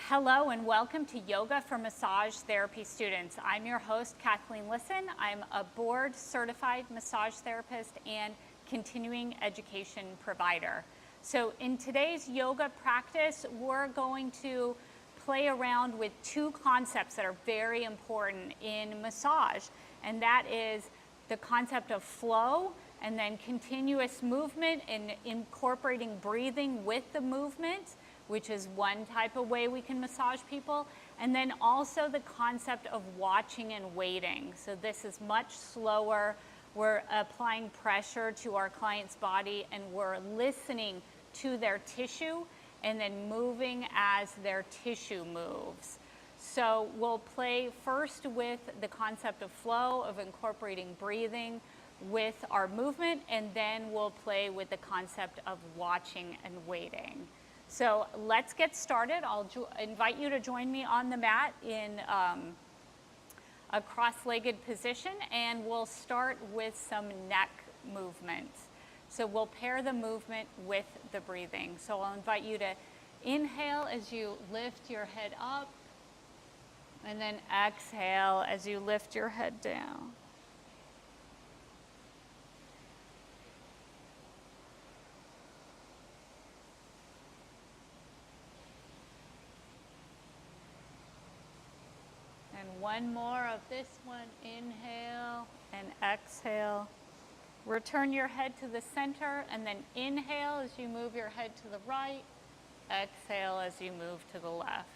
Hello and welcome to Yoga for Massage Therapy Students. I'm your host, Kathleen Lisson. I'm a board certified massage therapist and continuing education provider. So in today's yoga practice, we're going to play around with two concepts that are very important in massage, and that is the concept of flow and then continuous movement and incorporating breathing with the movement, which is one type of way we can massage people, and then also the concept of watching and waiting. So this is much slower. We're applying pressure to our client's body and we're listening to their tissue and then moving as their tissue moves. So we'll play first with the concept of flow, of incorporating breathing with our movement, and then we'll play with the concept of watching and waiting. So let's get started. I'll invite you to join me on the mat in a cross-legged position, and we'll start with some neck movement. So we'll pair the movement with the breathing. So I'll invite you to inhale as you lift your head up, and then exhale as you lift your head down. And one more of this one. Inhale and exhale. Return your head to the center, and then inhale as you move your head to the right. Exhale as you move to the left.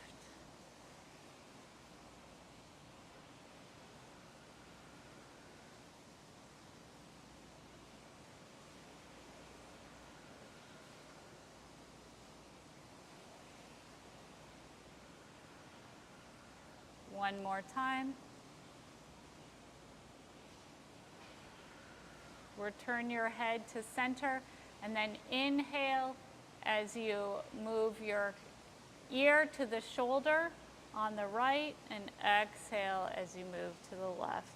One more time. Return your head to center, and then inhale as you move your ear to the shoulder on the right, and exhale as you move to the left.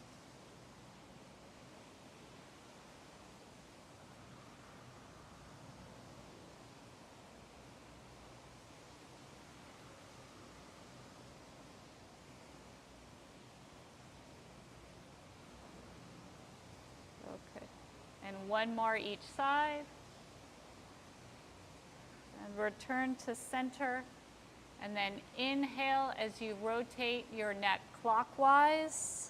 And one more each side. And return to center. And then inhale as you rotate your neck clockwise.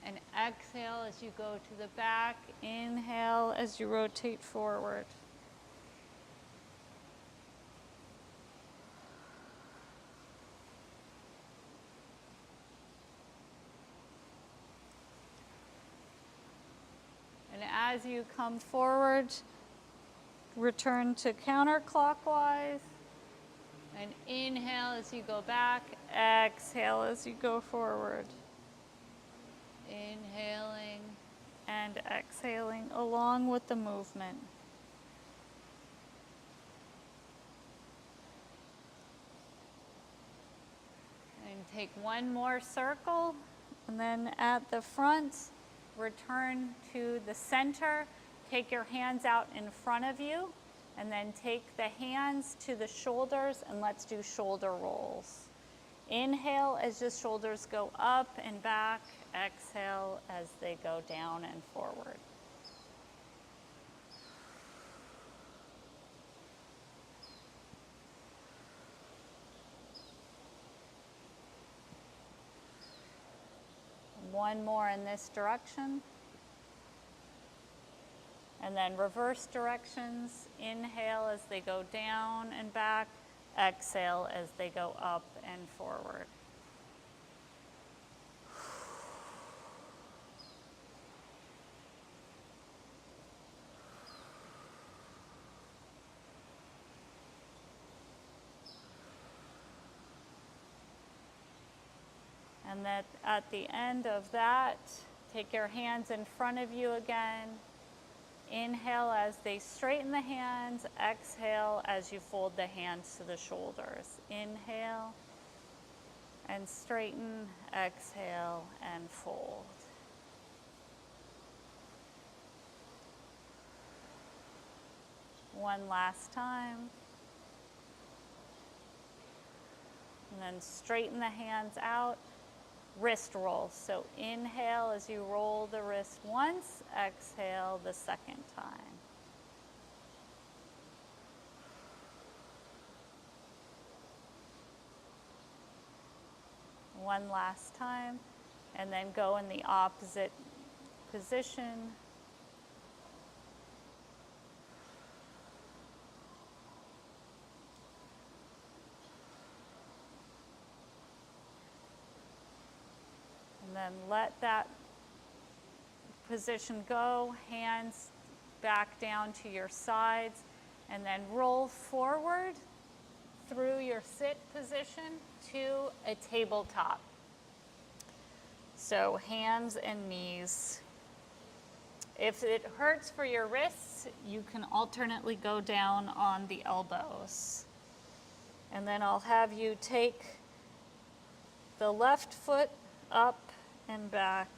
And exhale as you go to the back. Inhale as you rotate forward. And as you come forward, return to counterclockwise. And inhale as you go back. Exhale as you go forward. Inhaling and exhaling along with the movement. And take one more circle. And then at the front, return to the center. Take your hands out in front of you, and then take the hands to the shoulders, and let's do shoulder rolls. Inhale as the shoulders go up and back. Exhale as they go down and forward. One more in this direction. And then reverse directions. Inhale as they go down and back. Exhale as they go up and forward. And that at the end of that, take your hands in front of you again. Inhale as they straighten the hands. Exhale as you fold the hands to the shoulders. Inhale and straighten. Exhale and fold. One last time. And then straighten the hands out. Wrist roll. So inhale as you roll the wrist once, exhale the second time. One last time, and then go in the opposite position. And then let that position go, hands back down to your sides, and then roll forward through your sit position to a tabletop. So hands and knees. If it hurts for your wrists, you can alternately go down on the elbows. And then I'll have you take the left foot up and back,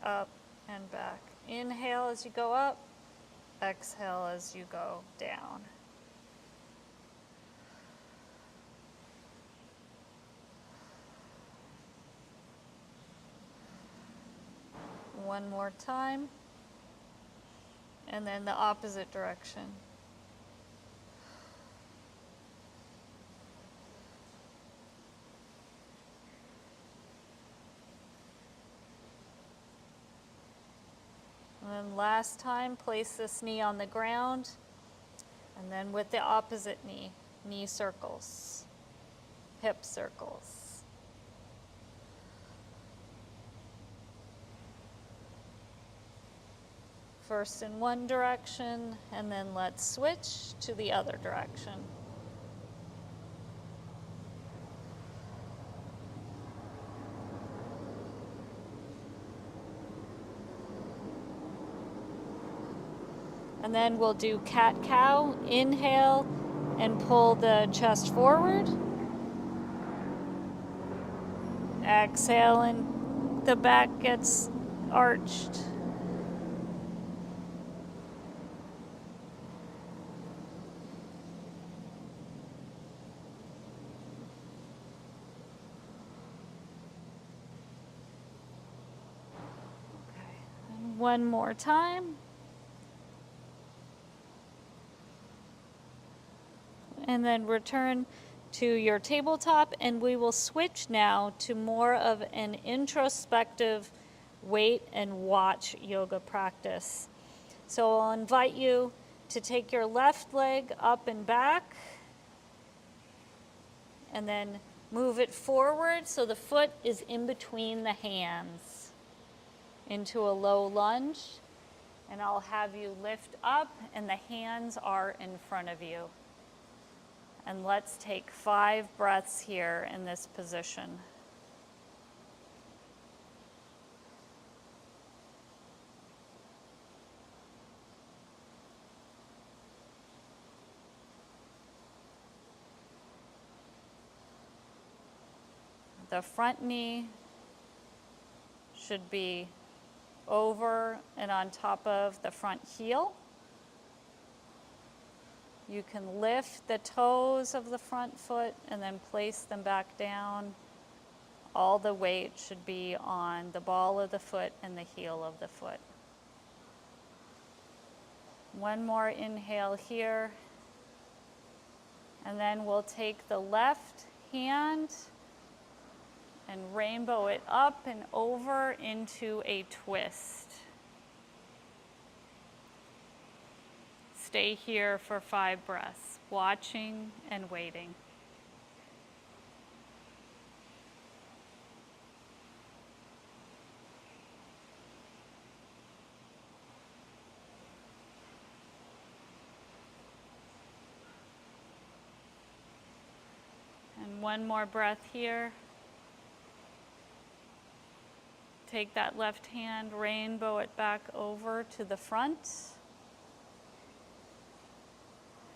up and back. Inhale as you go up, exhale as you go down. One more time, and then the opposite direction. And then last time, place this knee on the ground, and then with the opposite knee, knee circles, hip circles. First in one direction, and then let's switch to the other direction. And then we'll do cat-cow. Inhale and pull the chest forward. Exhale and the back gets arched. One more time. And then return to your tabletop, and we will switch now to more of an introspective wait and watch yoga practice. So I'll invite you to take your left leg up and back, and then move it forward so the foot is in between the hands into a low lunge, and I'll have you lift up and the hands are in front of you. And let's take 5 breaths here in this position. The front knee should be over and on top of the front heel. You can lift the toes of the front foot and then place them back down. All the weight should be on the ball of the foot and the heel of the foot. One more inhale here. And then we'll take the left hand and rainbow it up and over into a twist. Stay here for 5 breaths, watching and waiting. And one more breath here. Take that left hand, rainbow it back over to the front.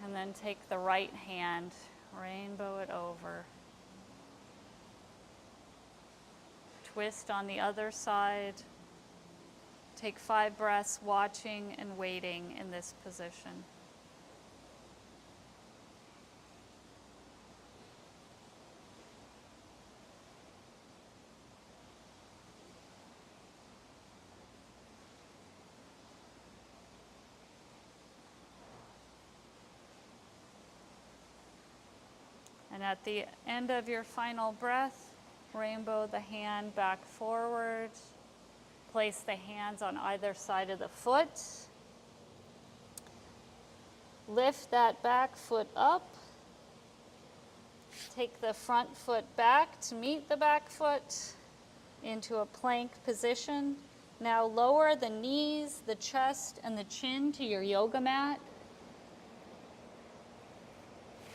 And then take the right hand, rainbow it over. Twist on the other side. Take 5 breaths, watching and waiting in this position. And at the end of your final breath, rainbow the hand back forward. Place the hands on either side of the foot. Lift that back foot up. Take the front foot back to meet the back foot into a plank position. Now lower the knees, the chest, and the chin to your yoga mat.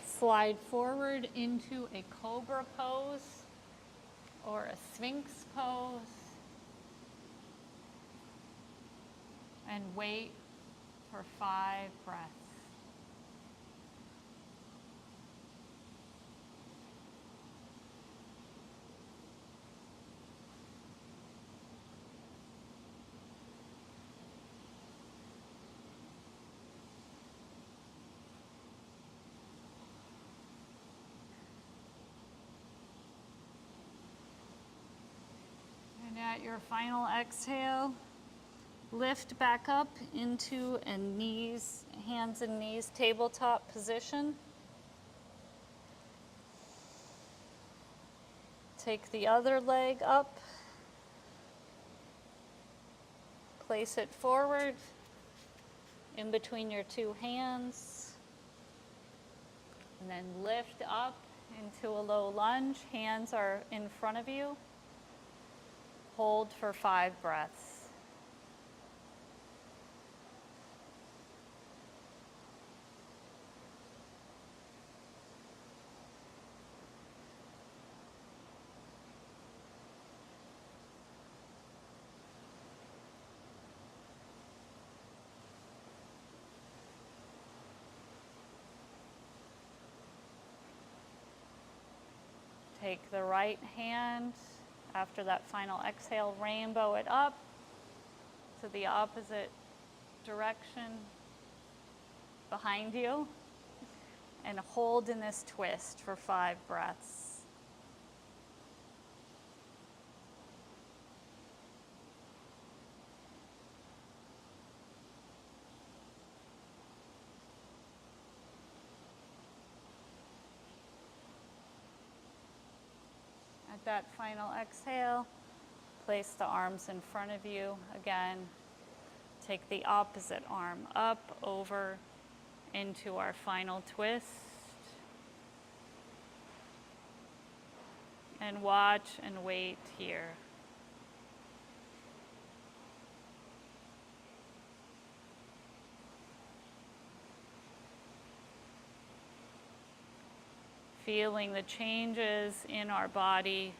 Slide forward into a cobra pose or a sphinx pose. And wait for 5 breaths. And at your final exhale, lift back up into a hands and knees tabletop position. Take the other leg up. Place it forward in between your 2 hands. And then lift up into a low lunge. Hands are in front of you. Hold for 5 breaths. Take the right hand, after that final exhale, rainbow it up to the opposite direction behind you, and hold in this twist for 5 breaths. At that final exhale, place the arms in front of you. Again, take the opposite arm up, over, into our final twist. And watch and wait here. Feeling the changes in our body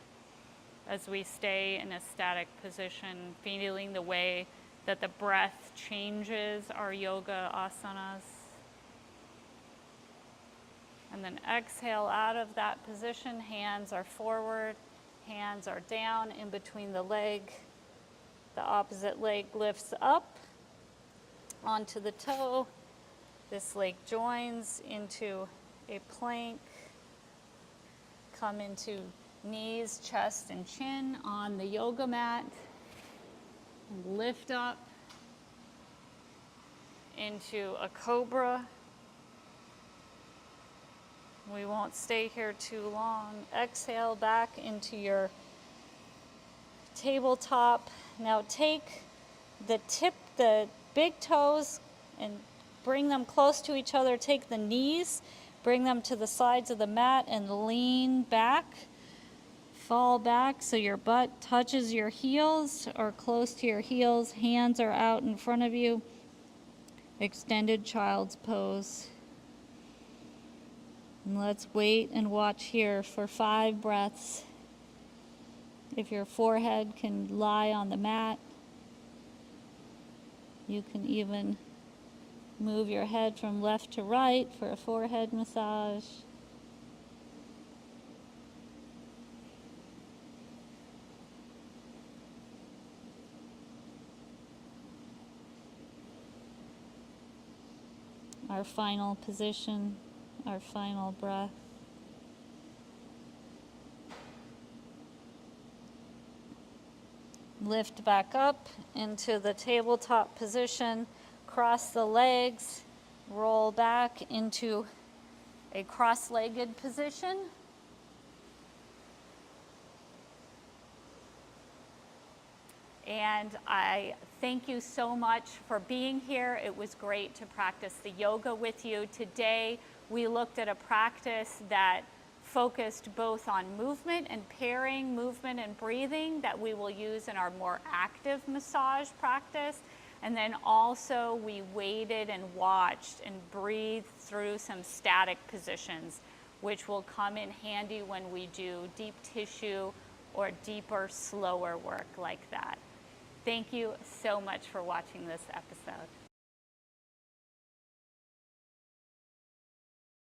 as we stay in a static position, feeling the way that the breath changes our yoga asanas. And then exhale out of that position. Hands are forward, hands are down in between the leg. The opposite leg lifts up onto the toe. This leg joins into a plank. Come into knees, chest, and chin on the yoga mat. And lift up into a cobra. We won't stay here too long. Exhale back into your tabletop. Now take the big toes and bring them close to each other. Take the knees, bring them to the sides of the mat and lean back. Fall back so your butt touches your heels or close to your heels. Hands are out in front of you. Extended child's pose. And let's wait and watch here for 5 breaths. If your forehead can lie on the mat, you can even move your head from left to right for a forehead massage. Our final position, our final breath. Lift back up into the tabletop position, cross the legs, roll back into a cross-legged position. And I thank you so much for being here. It was great to practice the yoga with you. Today, we looked at a practice that focused both on movement and pairing movement and breathing that we will use in our more active massage practice. And then also we waited and watched and breathed through some static positions, which will come in handy when we do deep tissue or deeper, slower work like that. Thank you so much for watching this episode.